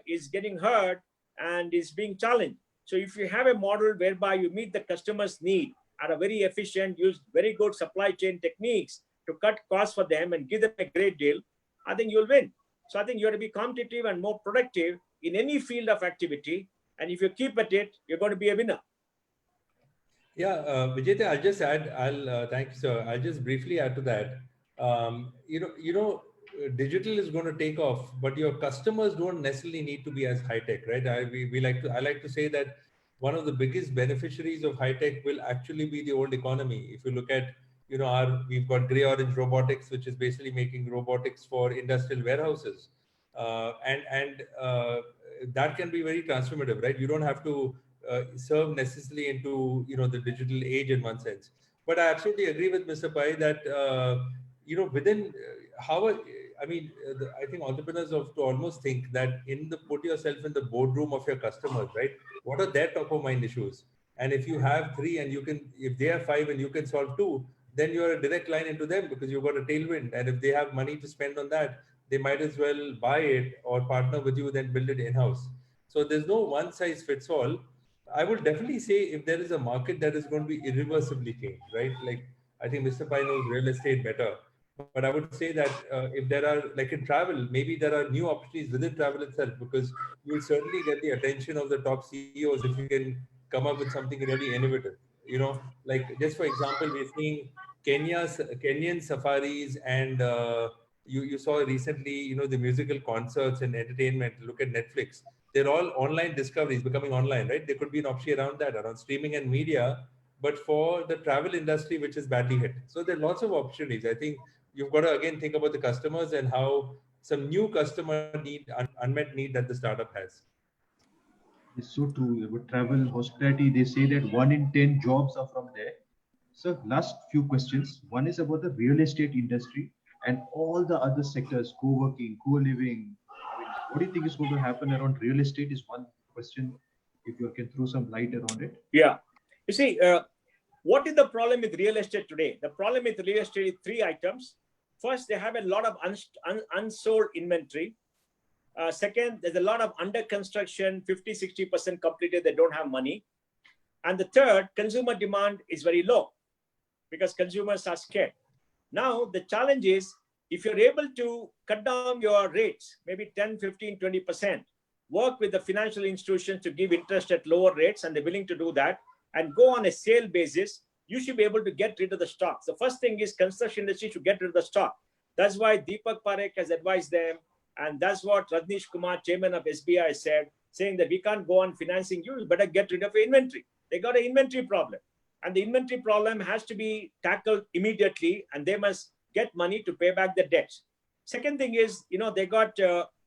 is getting hurt and is being challenged. So if you have a model whereby you meet the customer's need, are very efficient, use very good supply chain techniques, to cut costs for them and give them a great deal, I think you'll win. So I think you have to be competitive and more productive in any field of activity. And if you keep at it, you're going to be a winner. Yeah, Vijay, I'll just add. Thank you, sir. I'll just briefly add to that. Digital is going to take off, but your customers don't necessarily need to be as high tech, right? I like to say that one of the biggest beneficiaries of high tech will actually be the old economy. If you look at, we've got gray orange robotics, which is basically making robotics for industrial warehouses, and that can be very transformative, right? You don't have to serve necessarily into the digital age in one sense. But I absolutely agree with Mr. Pai that within I think entrepreneurs have to almost think that put yourself in the boardroom of your customers, right? What are their top of mind issues? And if you have three and if they have five and you can solve two, then you're a direct line into them because you've got a tailwind. And if they have money to spend on that, they might as well buy it or partner with you, then build it in-house. So there's no one size fits all. I would definitely say if there is a market that is going to be irreversibly changed, right? Like I think Mr. Pai knows real estate better. But I would say that if there are, like in travel, maybe there are new opportunities within travel itself, because you'll certainly get the attention of the top CEOs if you can come up with something really innovative. Like just for example, we're seeing Kenyan safaris, and you saw recently, the musical concerts and entertainment. Look at Netflix. They're all online discoveries becoming online, right? There could be an option around that, around streaming and media, but for the travel industry, which is badly hit. So there are lots of opportunities. I think you've got to again think about the customers and how some new customer need, unmet need that the startup has. It's so true. About travel, hospitality, they say that 1 in 10 jobs are from there. So last few questions. One is about the real estate industry and all the other sectors, co-working, co-living. I mean, what do you think is going to happen around real estate is one question. If you can throw some light around it. Yeah. You see, what is the problem with real estate today? The problem with real estate is three items. First, they have a lot of unsold inventory. Second, there's a lot of under construction, 50-60% completed, they don't have money. And the third, consumer demand is very low because consumers are scared. Now, the challenge is if you're able to cut down your rates, maybe 10, 15, 20%, work with the financial institutions to give interest at lower rates, and they're willing to do that, and go on a sale basis, you should be able to get rid of the stocks. The first thing is construction industry should get rid of the stock. That's why Deepak Parekh has advised them. And that's what Rajneesh Kumar, chairman of SBI, said, saying that we can't go on financing you, you better get rid of your inventory. They got an inventory problem. And the inventory problem has to be tackled immediately, and they must get money to pay back the debts. Second thing is, they got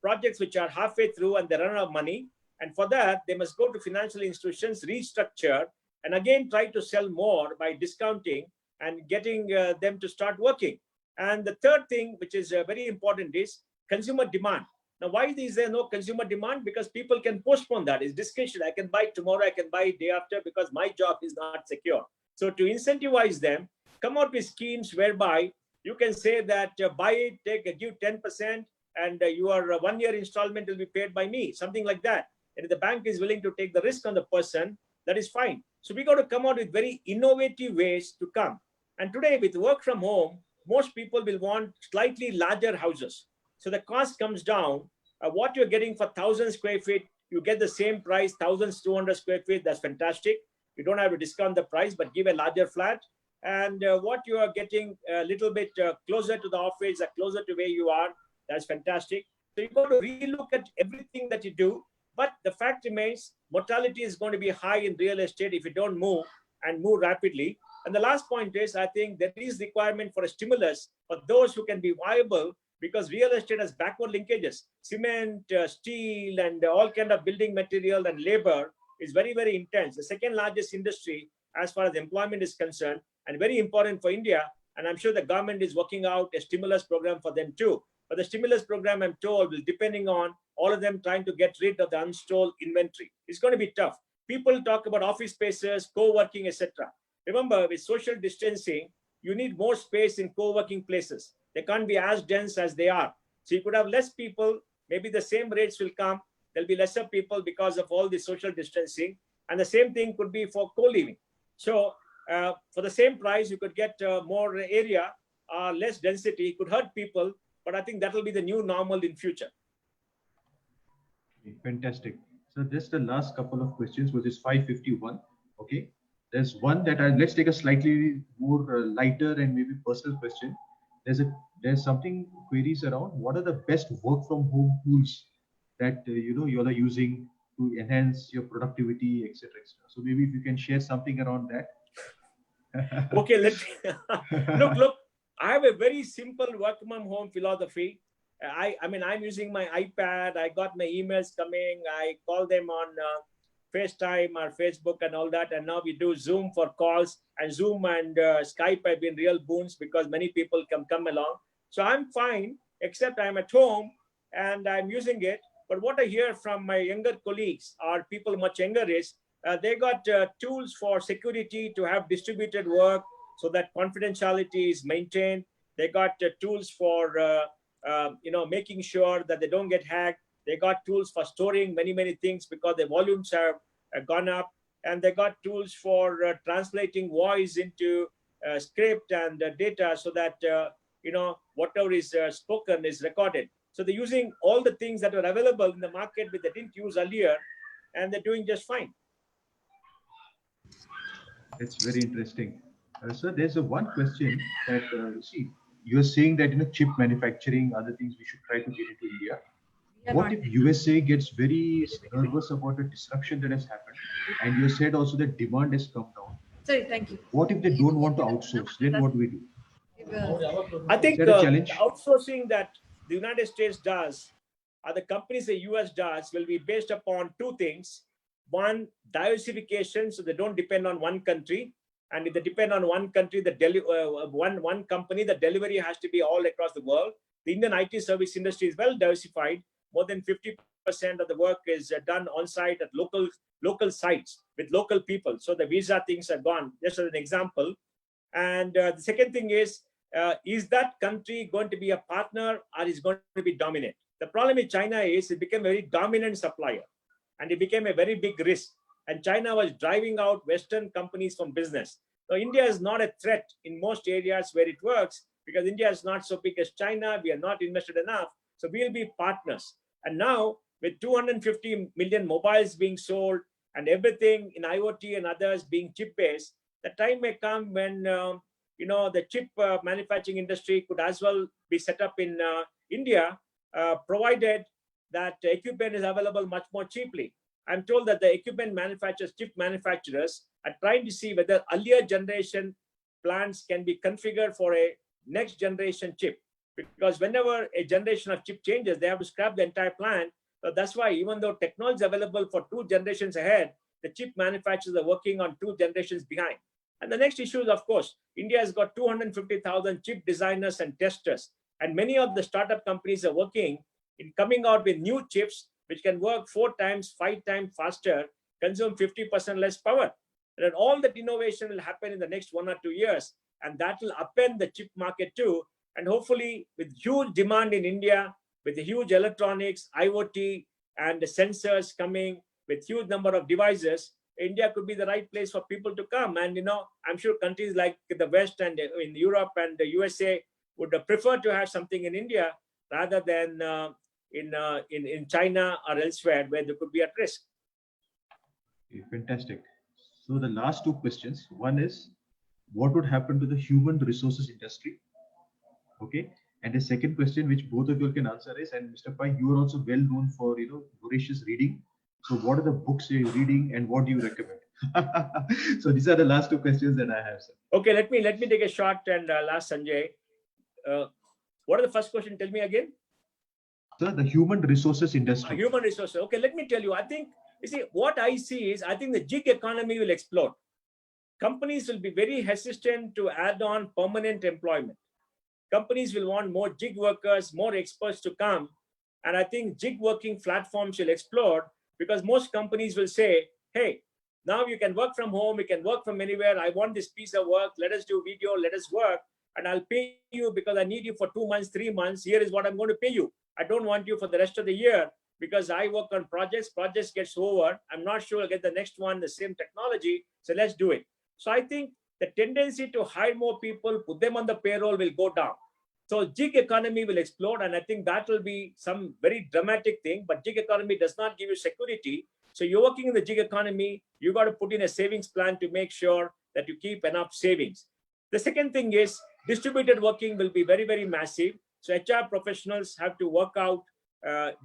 projects which are halfway through and they run out of money. And for that, they must go to financial institutions, restructure, and again try to sell more by discounting and getting them to start working. And the third thing, which is very important, is consumer demand. Now, why is there no consumer demand? Because people can postpone that. It's discretion. I can buy tomorrow, I can buy day after, because my job is not secure. So to incentivize them, come out with schemes whereby you can say that buy it, give 10%, and your 1 year installment will be paid by me, something like that. And if the bank is willing to take the risk on the person, that is fine. So we got to come out with very innovative ways to come. And today with work from home, most people will want slightly larger houses. So the cost comes down. What you're getting for 1,000 square feet, you get the same price, 1,200 square feet. That's fantastic. You don't have to discount the price, but give a larger flat. And what you are getting a little bit closer to the office, closer to where you are, that's fantastic. So you've got to relook at everything that you do. But the fact remains, mortality is going to be high in real estate if you don't move and move rapidly. And the last point is, I think there is requirement for a stimulus for those who can be viable, because real estate has backward linkages. Cement, steel, and all kind of building material and labor is very, very intense. The second largest industry as far as employment is concerned, and very important for India. And I'm sure the government is working out a stimulus program for them too. But the stimulus program, I'm told, will depending on all of them trying to get rid of the unsold inventory. It's going to be tough. People talk about office spaces, co-working, etc. Remember, with social distancing, you need more space in co-working places. They can't be as dense as they are. So you could have less people, maybe the same rates will come. There'll be lesser people because of all the social distancing. And the same thing could be for co-living. So for the same price, you could get more area less density could hurt people, but I think that will be the new normal in future. Okay, fantastic. So just the last couple of questions, which is 551. Okay. There's one that let's take a slightly more lighter and maybe personal question. There's something queries around what are the best work from home tools that you all are using to enhance your productivity, etc., etc. So maybe if you can share something around that. Okay, look. I have a very simple work from home philosophy. I mean, I'm using my iPad. I got my emails coming. I call them on FaceTime or Facebook and all that. And now we do Zoom for calls. And Zoom and Skype have been real boons because many people can come along. So I'm fine, except I'm at home and I'm using it. But what I hear from my younger colleagues or people much younger is they got tools for security to have distributed work so that confidentiality is maintained. They got tools for making sure that they don't get hacked. They got tools for storing many things because the volumes have gone up, and they got tools for translating voice into script and data so that whatever is spoken is recorded. So they're using all the things that are available in the market but they didn't use earlier, and they're doing just fine. That's very interesting. So there's one question that see, you're saying that chip manufacturing, other things we should try to get into India. What if USA gets very nervous about the disruption that has happened, and you said also that demand has come down? Sorry, thank you. What if they don't want to outsource? Then what do we do? I think Is that a challenge? outsourcing that the United States does, or the companies the US does, will be based upon two things. One, diversification, so they don't depend on one country. And if they depend on one country, one company, the delivery has to be all across the world. The Indian IT service industry is well diversified. More than 50% of the work is done on site at local sites with local people. So the visa things are gone, just as an example. And the second thing is that country going to be a partner or is going to be dominant? The problem with China is it became a very dominant supplier and it became a very big risk. And China was driving out Western companies from business. So India is not a threat in most areas where it works because India is not so big as China. We are not invested enough. So we'll be partners. And now with 250 million mobiles being sold and everything in IoT and others being chip-based, the time may come when the chip manufacturing industry could as well be set up in India, provided that equipment is available much more cheaply. I'm told that the equipment manufacturers, chip manufacturers, are trying to see whether earlier generation plants can be configured for a next generation chip. Because whenever a generation of chip changes, they have to scrap the entire plant. So that's why even though technology is available for 2 generations ahead, the chip manufacturers are working on 2 generations behind. And the next issue is, of course, India has got 250,000 chip designers and testers. And many of the startup companies are working in coming out with new chips which can work 4 times, 5 times faster, consume 50% less power. And all that innovation will happen in the next 1 or 2 years. And that will upend the chip market too. And hopefully with huge demand in India, with the huge electronics, IoT, and the sensors coming with huge number of devices, India could be the right place for people to come. And, I'm sure countries like the West and in Europe and the USA would prefer to have something in India rather than in China or elsewhere where they could be at risk. Okay, fantastic. So the last 2 questions. One is, what would happen to the human resources industry? Okay. And the second question, which both of you can answer is, and Mr. Pai, you are also well known for voracious reading. So what are the books you're reading and what do you recommend? So these are the last 2 questions that I have, sir. Okay, let me take a shot and ask Sanjay. What are the first question? Tell me again. Sir, the human resources industry. Human resources. Okay, let me tell you. I think, what I see is, I think the gig economy will explode. Companies will be very hesitant to add on permanent employment. Companies will want more gig workers, more experts to come. And I think gig working platforms will explode because most companies will say, hey, now you can work from home, you can work from anywhere. I want this piece of work. Let us do video, let us work. And I'll pay you because I need you for 2 months, 3 months. Here is what I'm going to pay you. I don't want you for the rest of the year because I work on projects. Projects gets over. I'm not sure I'll get the next one, the same technology. So let's do it. So I think the tendency to hire more people, put them on the payroll will go down. So gig economy will explode, and I think that will be some very dramatic thing. But gig economy does not give you security. So you're working in the gig economy, you got to put in a savings plan to make sure that you keep enough savings. The second thing is distributed working will be very, very massive. So HR professionals have to work out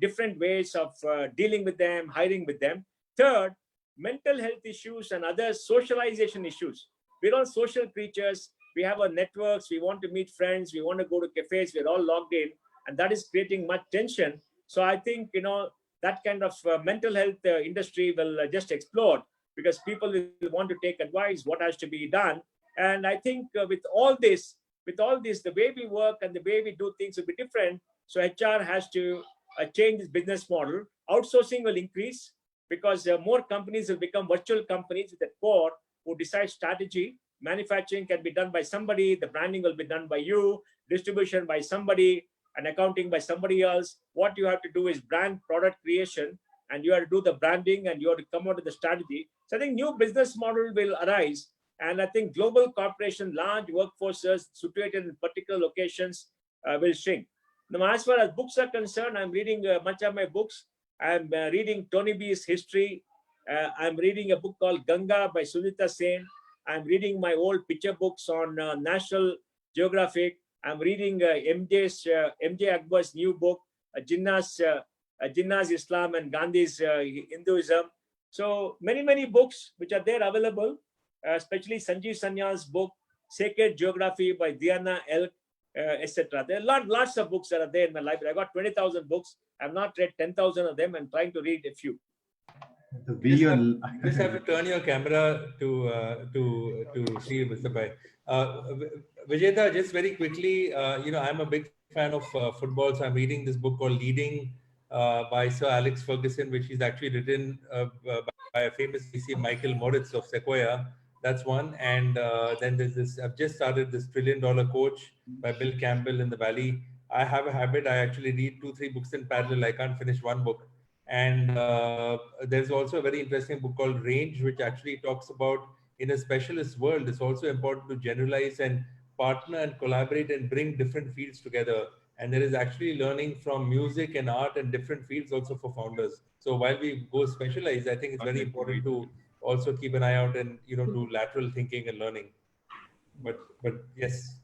different ways of dealing with them, hiring with them. Third, mental health issues and other socialization issues. We're all social creatures. We have our networks. We want to meet friends. We want to go to cafes. We're all logged in, and that is creating much tension. So I think, that kind of mental health industry will just explode, because people will want to take advice, what has to be done. And I think with all this, the way we work and the way we do things will be different. So HR has to change its business model. Outsourcing will increase, because more companies will become virtual companies with a core who decide strategy. Manufacturing can be done by somebody, the branding will be done by you, distribution by somebody, and accounting by somebody else. What you have to do is brand product creation, and you have to do the branding, and you have to come out with the strategy. So I think new business model will arise. And I think global corporation, large workforces situated in particular locations will shrink. Now, as far as books are concerned, I'm reading much of my books. I'm reading Tony B's history. I'm reading a book called Ganga by Sujita Sen. I'm reading my old picture books on National Geographic. I'm reading MJ Akbar's new book, Jinnah's Islam and Gandhi's Hinduism. So many books which are there available, especially Sanjeev Sanyal's book, Sacred Geography by Diana Elk, etc. There are lots of books that are there in my library. I got 20,000 books. I've not read 10,000 of them. I'm trying to read a few. You just have to turn your camera to see Mr. Pai. Vijayda, just very quickly, I'm a big fan of football, so I'm reading this book called Leading by Sir Alex Ferguson, which is actually written by a famous VC, Michael Moritz of Sequoia. That's one. And then there's this, I've just started this $1 Trillion Coach by Bill Campbell in the Valley. I have a habit, I actually read 2-3 books in parallel. I can't finish one book. And there's also a very interesting book called Range, which actually talks about, in a specialist world, it's also important to generalize and partner and collaborate and bring different fields together. And there is actually learning from music and art and different fields also for founders. So while we go specialize, I think it's very important to also keep an eye out and do lateral thinking and learning. But yes.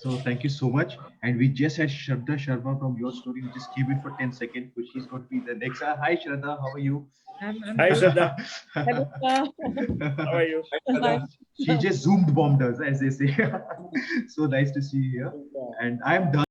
So thank you so much. And we just had Shraddha Sharma from Your Story. We just came in for 10 seconds, but she's going to be the next. Hi Shraddha, how are you? Hi Shraddha. How are you? She just zoomed bombed us, as they say. So nice to see you here. And I'm done.